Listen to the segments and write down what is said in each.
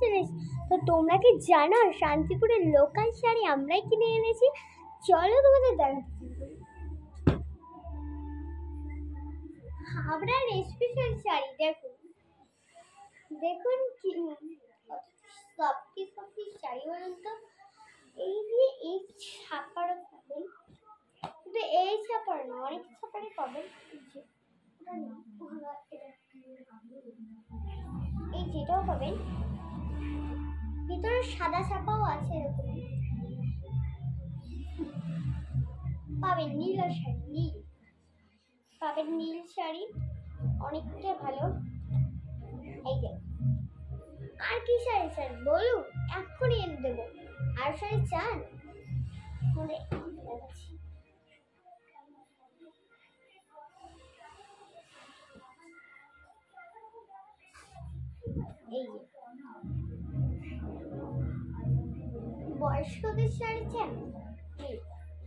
চলে এসেছি। তো তোমরা কি জানো শান্তিপুরের লোকাল শাড়ি আমরাই কিনে এনেছি? চলো তোমাদের দেখাচ্ছি। হাবড়ার স্পেশাল শাড়ি দেখুন, দেখুন কি সফটি শাড়ি বলুন তো। এই যে এই ছাপারও পাবেন, কিন্তু এই ছাপার না, অনেক ছাপারে পাবেন। এই যেটাও পাবেন, ভিতরে সাদা ছাপাও আছে, এরকম পাবেন। নীল শাড়ি, নীল পাবেন, নীল শাড়ি অনেকটা ভালো। এই যে আর কি শাড়ি চান বলুন, এক্ষুনি এনে দেবো। আর শাড়ি চান বলে দেখাচ্ছি। এই যে বয়স্কদের শাড়ি চান,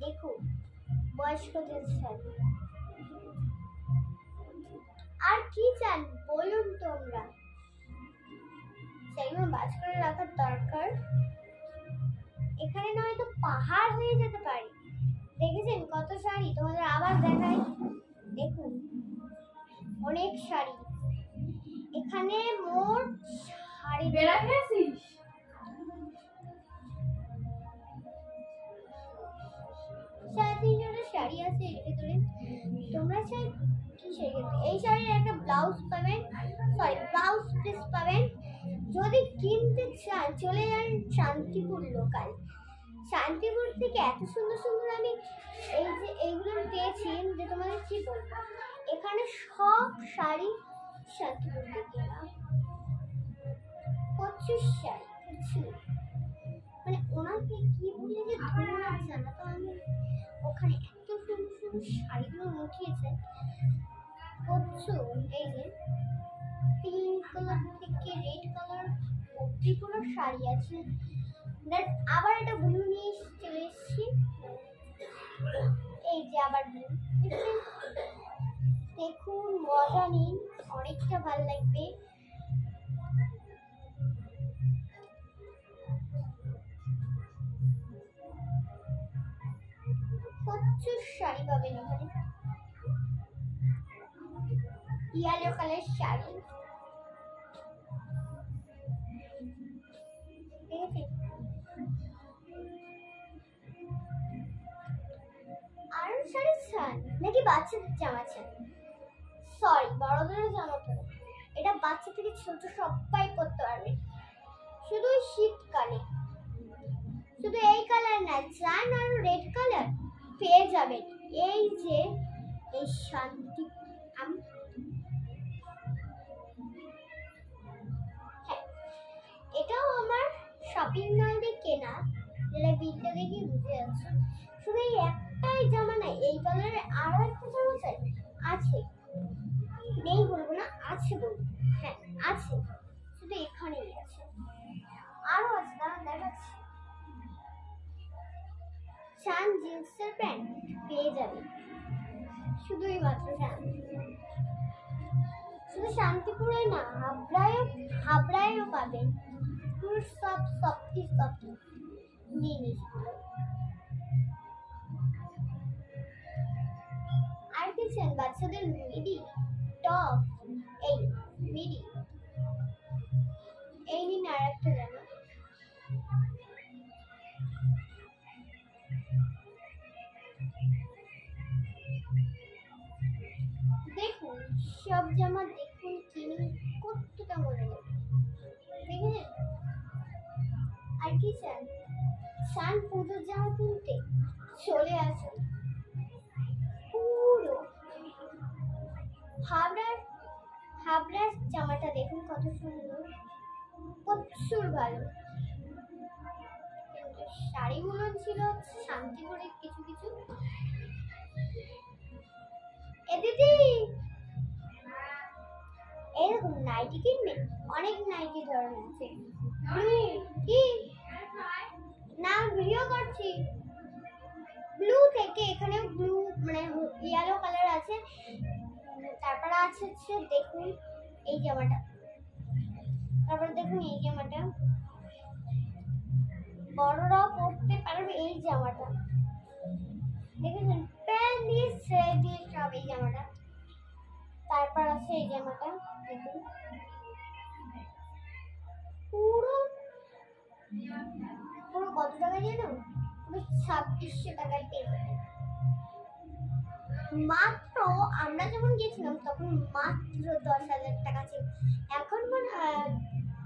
দেখুন বয়স্কদের শাড়ি। আর কি চান বলুন তোমরা, সেগুলো বাজ করে রাখার দরকার। এখানে নয়তো পাহাড় হয়ে যেতে পারে। দেখেছেন কত শাড়ি, তোমাদের আবার দেখাই। দেখুন অনেক শাড়ি, এখানে মোট শাড়ি শাড়ি আছে এর ভিতরে। তোমরা চাই কি শাড়ি? এই শাড়ির একটা ব্লাউজ পাবেন, ব্লাউজ পিস পাবেন। যদি কিনতে চান চলে যান শান্তিপুর লোকাল। শান্তিপুর থেকে এত সুন্দর সুন্দর আমি এইগুলো পেয়েছি যে তোমাদের কি বলবো। এখানে সব শাড়ি শান্তিপুর থেকে না, প্রচুর শাড়ি, প্রচুর। মানে ওনাকে কি বলে যে ধরে রাখছে না, তো আমি ওখানে এত সুন্দর সুন্দর শাড়িগুলো উঠিয়েছে প্রচুর। এই যে পিঙ্ক কালার থেকে রেড কালার অব্দি কোনো শাড়ি আছে। দেন আবার একটা ব্লু নিয়ে চলে এসেছি। এই যে আবার ব্লু, দেখুন মজা নিন, অনেকটা ভালো লাগবে। প্রচুর শাড়ি পাবেন এখানে। ইয়েলো কালার শাড়ি, আর শাড়ি চান নাকি বাচ্চাদের জামা চান? সরি, বড়দের জামা তো, এটা বাচ্চা থেকে ছোট সবাই পরতে পারবে। শুধু শীতকালে, শুধু এই কালার না, চান আর রেড কালার পেয়ে যাবেন। এই যে এই শান্তি, হ্যাঁ এটাও আমার শপিং মল থেকে কেনা, যেটা বিলটা দেখে বুঝে যাচ্ছে। শুধু এই একটাই জামা নাই, এই কালারের আরো একটা জামা চাই, আছে নেই বলবো না, আছে বলবো, হ্যাঁ আছে, শুধু এখানেই আছে। আরো আছে, দাঁড়ান দেখাচ্ছি। চান জিন্সের প্যান্ট পেয়ে যাবে, শুধুই মাত্র শুধু শান্তিপুরে না, হাবড়ায়ও পাবেন। পুরো সব সফটি জিনিস। আর কি চান? বাচ্চাদের মিডি টপ, এই মিডি, এই নিন আর একটা জামা। দেখুন সব জামা, দেখুন কিনুন, কতটা মনে লাগে, দেখেছেন? আর কি চান? চান পুজোর জামা কিনতে? চলে আসুন। পুরো হাবড়ার জামাটা দেখুন কত সুন্দর, প্রচুর ভালো। কিন্তু শাড়িগুলো ছিল শান্তিপুরের কিছু কিছু। এ দিদি এরকম নাইটি কিনবেন? অনেক নাইটি ধরনের আছে। কি না, ভিডিও করছি। ব্লু থেকে এখানে ব্লু মানে ইয়েলো কালার আছে, তারপরে আছে দেখুন এই জামাটা তারপর দেখুন এই জামাটা, বড়রাও পরতে পারবে এই জামাটা। দেখেছেন প্যান্ট দিয়ে থ্রেড দিয়ে সব এই জামাটা। তারপর আছে এই জামাটা, দেখুন পুরো পুরো কত টাকা জানো? পুরো 2600 টাকায় পেয়ে যাবেন। মাত্র আমরা যখন গেছিলাম তখন মাত্র 10,000 টাকা ছিল, এখন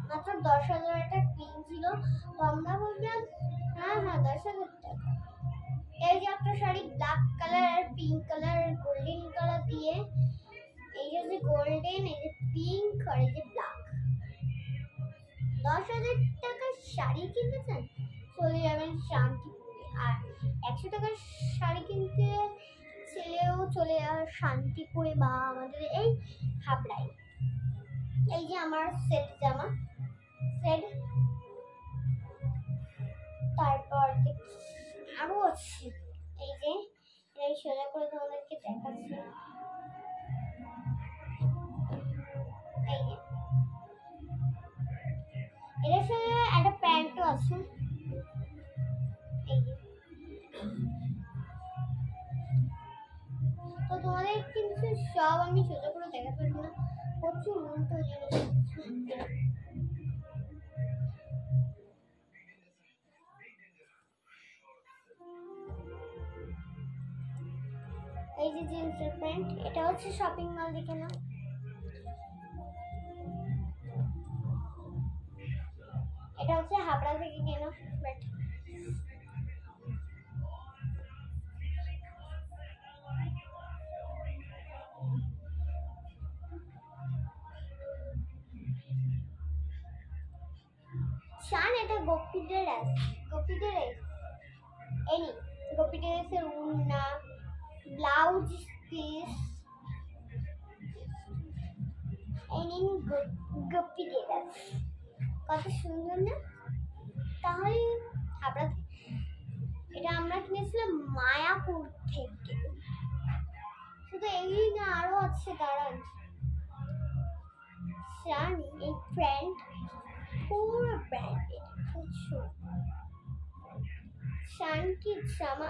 মাত্র 10,000 একটা পিন ছিল। তো আমরা বললাম হ্যাঁ 10,000 টাকা। এই যে একটা শাড়ি ব্ল্যাক কালার আর পিঙ্ক কালার গোল্ডেন কালার দিয়ে, এই যে গোল্ডেন, এই যে পিঙ্ক আর এই যে ব্ল্যাক, 10,000 টাকার শাড়ি কিনতে চান চলে যাবেন শান্তিপুরে। আর 100 টাকার শাড়ি কিনতে ছেলেও চলে যাবে শান্তিপুরে বা আমাদের এই হাবড়ায়। এই যে আমার সেট জামা সেট। তারপর আরো আছে, এই যে এই সোজা করে তোমাদেরকে দেখাচ্ছি, এই যে এটার সঙ্গে একটা প্যান্টও আছে। এই যে তো তোমাদের কিন্তু সব আমি সোজা করে দেখাতে পারবো না, প্রচুর উল্টো জিনিস। এই যে জিন্সের প্যান্ট, এটা হচ্ছে শপিং মল থেকে না, এটা হচ্ছে হাবড়া থেকে কেনা। বাট শান এটা গোপীদের আছে, গোপীদের এই গোপীদের উন্না ব্লাউজ পিস এই নিন গোপীদের আছে, কত সুন্দর না? তাহলে হাবড়া, এটা আমরা কিনেছিলাম মায়াপুর থেকে। শুধু এই না আরো আছে, দাঁড়ান। জানি এই প্যান্ট পুরো ব্র্যান্ডেড, বুঝছো? শানকি জামা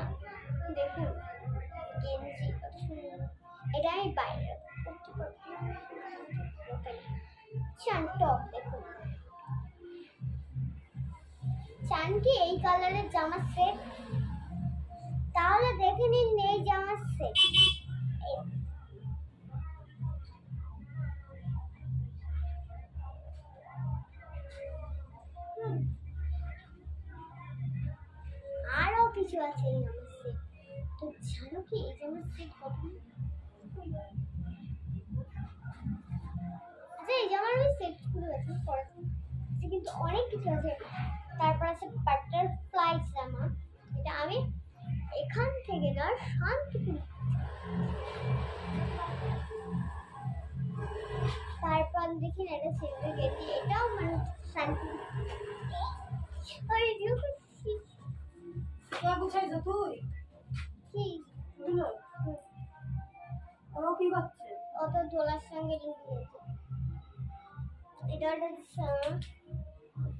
দেখুন, গেঞ্জি কত সুন্দর, এটা আমি বাইরে করতে পারবো। শান টপ দেখুন, শানকি এই কালারের জামা সেট, তাহলে দেখে নিন এই জামা সেট। আরো কিছু আছে এই জামার সেট। তো জানো কি এই জামার সেট কত? আচ্ছা এই জামার আমি সেট খুলে গেছি পরে, কিন্তু অনেক কিছু আছে। তারপর আছে বাটারফ্লাই জামা, এটা আমি এখান থেকে না শান্তিপুর। তারপর দেখি না এটা ছেলেদের গেঞ্জি, এটাও মানে শান্তিপুর। ওই গুছাইছো তুই কি বুঝলো ও কি করছে? ও তো দোলার সঙ্গে জুড়ে গেছে। এটা একটা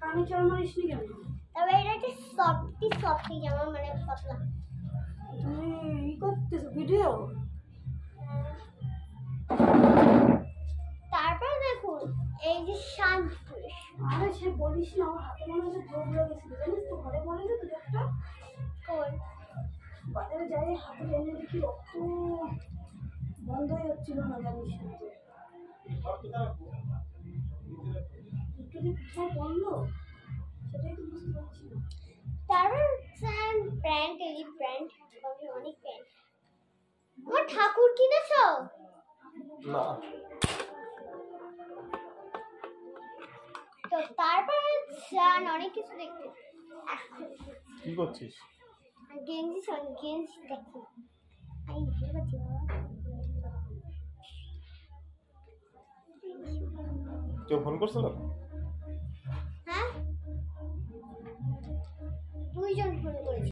কানে চল মারিস নি কেন? তবে এটা একটা সফটি জামা, মানে পাতলা। তুমি ই করতেছো ভিডিও? তারপর দেখুন এই যে শান্তিপুর। আরে সে বলিস না, আমার হাতে মনে হচ্ছে জোর লেগেছিল জানিস তো, ঘরে বলে যে তুই একটা কোন বাজারে যাই হাতে টেনে দেখি রক্ত বন্ধই হচ্ছিল না, জানিস না একটু যে কোথায় বললো সেটাই তো বুঝতে পারছি না। তারপর প্যান্ট, এই যে প্যান্ট, অনেক প্যান্ট। আমার ঠাকুর কিনেছো? না। তো তারপর অনেক কিছু দেখতে। কি করছিস? গেঞ্জি গেঞ্জি দেখো, আমি বুঝতে পারছি বাবা। কেউ ফোন করছিল? হ্যাঁ 2 জন ফোন করেছে।